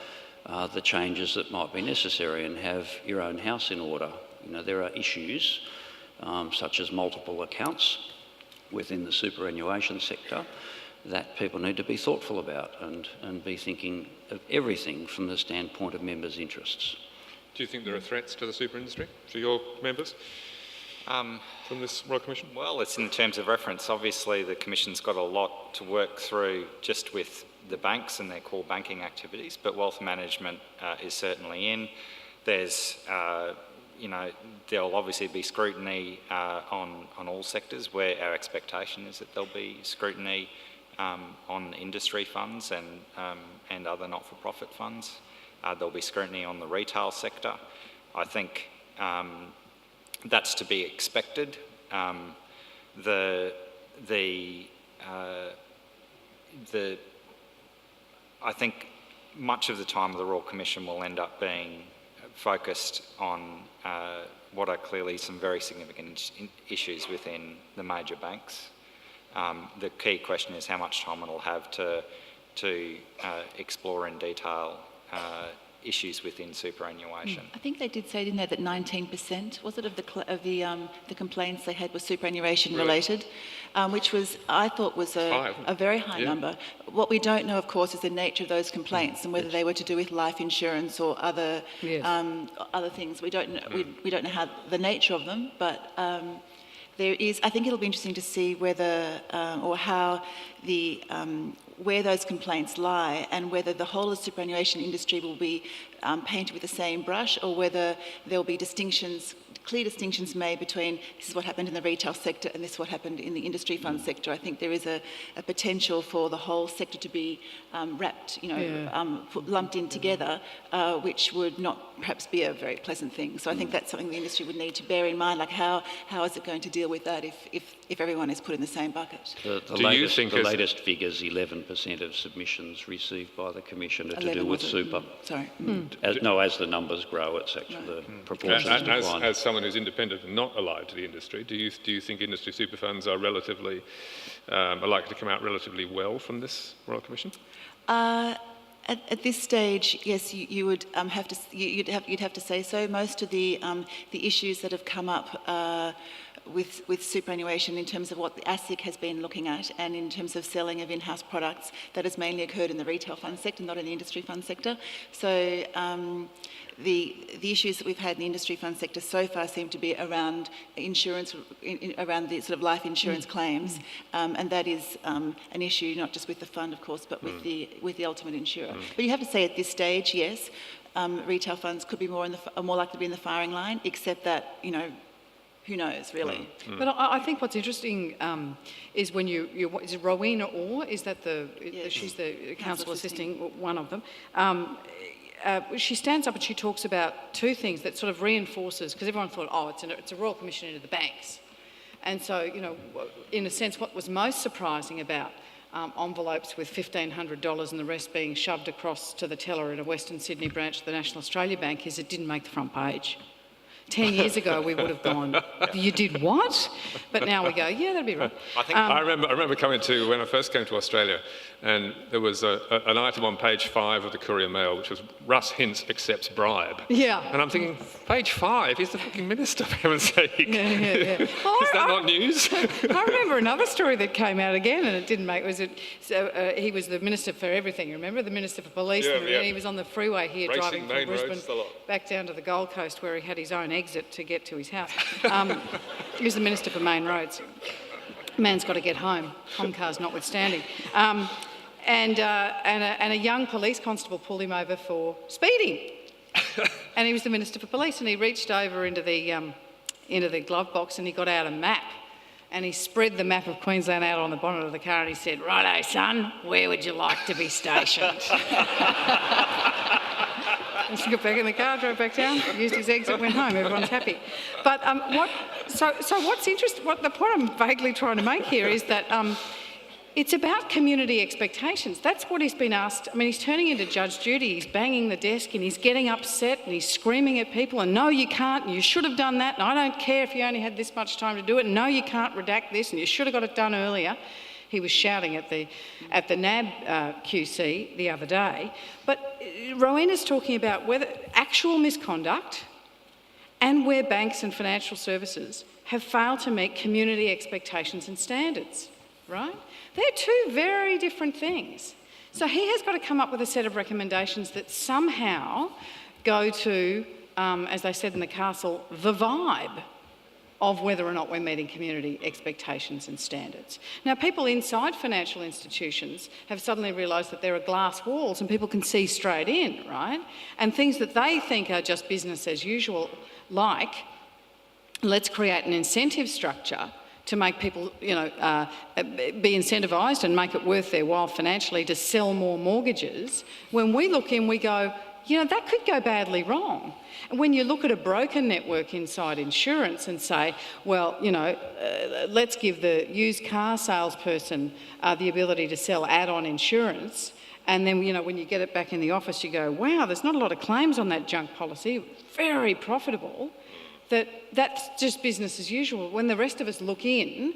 the changes that might be necessary, and have your own house in order. You know, there are issues such as multiple accounts within the superannuation sector that people need to be thoughtful about and be thinking of everything from the standpoint of members' interests. Do you think there are threats to the super industry, to your members, from this Royal Commission? Well, it's in terms of reference. Obviously, the Commission's got a lot to work through just with the banks and their core banking activities, but wealth management is certainly in. There's, there'll obviously be scrutiny on all sectors, where our expectation is that there'll be scrutiny on industry funds and other not-for-profit funds. There'll be scrutiny on the retail sector. I think that's to be expected. I think much of the time the Royal Commission will end up being focused on what are clearly some very significant issues within the major banks. The key question is how much time it'll have to explore in detail issues within superannuation. I think they did say, didn't they, that 19% was it of the complaints they had was superannuation related, which was, I thought, was a very high number. What we don't know, of course, is the nature of those complaints and whether they were to do with life insurance or other other things. We don't know. We don't know how the nature of them, but. There is, I think it'll be interesting to see whether or how where those complaints lie, and whether the whole of the superannuation industry will be painted with the same brush, or whether there'll be clear distinctions made between this is what happened in the retail sector and this is what happened in the industry fund sector. I think there is a potential for the whole sector to be wrapped, lumped in together, which would not perhaps be a very pleasant thing. So I think that's something the industry would need to bear in mind, like how is it going to deal with that if everyone is put in the same bucket? The latest figures, 11% of submissions received by the Commission are to do with super. Sorry. As the numbers grow, it's actually the proportions decline. As someone who's independent and not allied to the industry, do you think industry super funds are likely to come out relatively well from this Royal Commission? At this stage, yes, you would you'd have to say so. Most of the issues that have come up with superannuation in terms of what the ASIC has been looking at, and in terms of selling of in-house products, that has mainly occurred in the retail fund sector, not in the industry fund sector. So the issues that we've had in the industry fund sector so far seem to be around insurance, around the sort of life insurance claims, and that is an issue not just with the fund, of course, but with the ultimate insurer. But you have to say at this stage, yes, retail funds could be more likely to be in the firing line, except that, you know, who knows, really. But I think what's interesting is when is it Rowena Orr? Is that she's the council assisting, one of them. She stands up and she talks about two things that sort of reinforces, because everyone thought, oh, it's a Royal Commission into the banks. And so, you know, in a sense, what was most surprising about envelopes with $1,500 and the rest being shoved across to the teller at a Western Sydney branch of the National Australia Bank is it didn't make the front page. 10 years ago, we would have gone, you did what? But now we go, yeah, that'd be right. I remember coming to, when I first came to Australia, and there was an item on page 5 of the Courier Mail, which was Russ Hints accepts bribe. Yeah. And I'm thinking, page 5, he's the fucking minister, for heaven's sake. Yeah. Well, Is that not news? I remember another story that came out again, and it didn't make, he was the Minister for everything, remember? The Minister for Police, and he was on the freeway here driving from Brisbane back down to the Gold Coast where he had his own exit to get to his house. He was the Minister for Main Roads. Man's got to get home, Comcars notwithstanding. And a young police constable pulled him over for speeding. And he was the Minister for Police, and he reached over into the glove box and he got out a map. And he spread the map of Queensland out on the bonnet of the car and he said, "Righto, son, where would you like to be stationed?" He got back in the car, drove back down, used his exit, went home. Everyone's happy. But what's interesting? The point I'm vaguely trying to make here is that it's about community expectations. That's what he's been asked. I mean, he's turning into Judge Judy. He's banging the desk and he's getting upset and he's screaming at people. And no, you can't. And you should have done that. And I don't care if you only had this much time to do it. And no, you can't redact this. And you should have got it done earlier. He was shouting at the NAB QC the other day. But Rowena's talking about whether actual misconduct and where banks and financial services have failed to meet community expectations and standards, right? They're two very different things. So he has got to come up with a set of recommendations that somehow go to, as they said in the castle, the vibe of whether or not we're meeting community expectations and standards. Now, people inside financial institutions have suddenly realised that there are glass walls and people can see straight in, right? And things that they think are just business as usual, like, let's create an incentive structure to make people, be incentivised and make it worth their while financially to sell more mortgages. When we look in, we go, that could go badly wrong. And when you look at a broker network inside insurance and say, well, let's give the used car salesperson the ability to sell add-on insurance, and then, when you get it back in the office, you go, wow, there's not a lot of claims on that junk policy, very profitable. That's just business as usual. When the rest of us look in,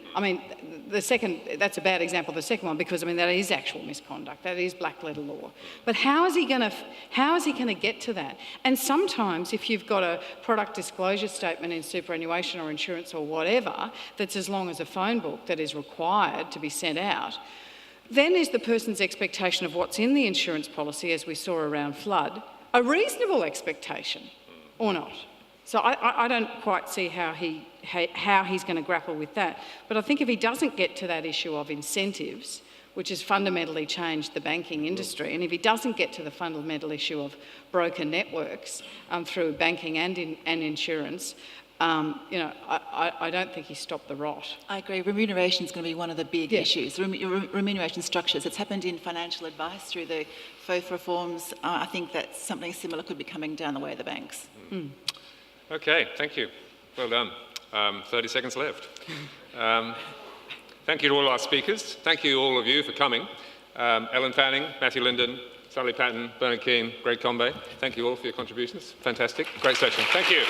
that's a bad example, the second one, because that is actual misconduct, that is black letter law. But how is he going to get to that? And sometimes if you've got a product disclosure statement in superannuation or insurance or whatever, that's as long as a phone book that is required to be sent out, then is the person's expectation of what's in the insurance policy, as we saw around flood, a reasonable expectation or not? So I don't quite see how he's going to grapple with that. But I think if he doesn't get to that issue of incentives, which has fundamentally changed the banking industry, and if he doesn't get to the fundamental issue of broker networks through banking and insurance, I don't think he's stopped the rot. I agree. Remuneration is going to be one of the big issues. Remuneration structures. It's happened in financial advice through the FOF reforms. I think that something similar could be coming down the way of the banks. Mm. Okay, thank you. Well done. 30 seconds left. Thank you to all our speakers. Thank you all of you for coming. Ellen Fanning, Matthew Linden, Sally Patten, Bernard Keane, Greg Combet. Thank you all for your contributions. Fantastic. Great session. Thank you.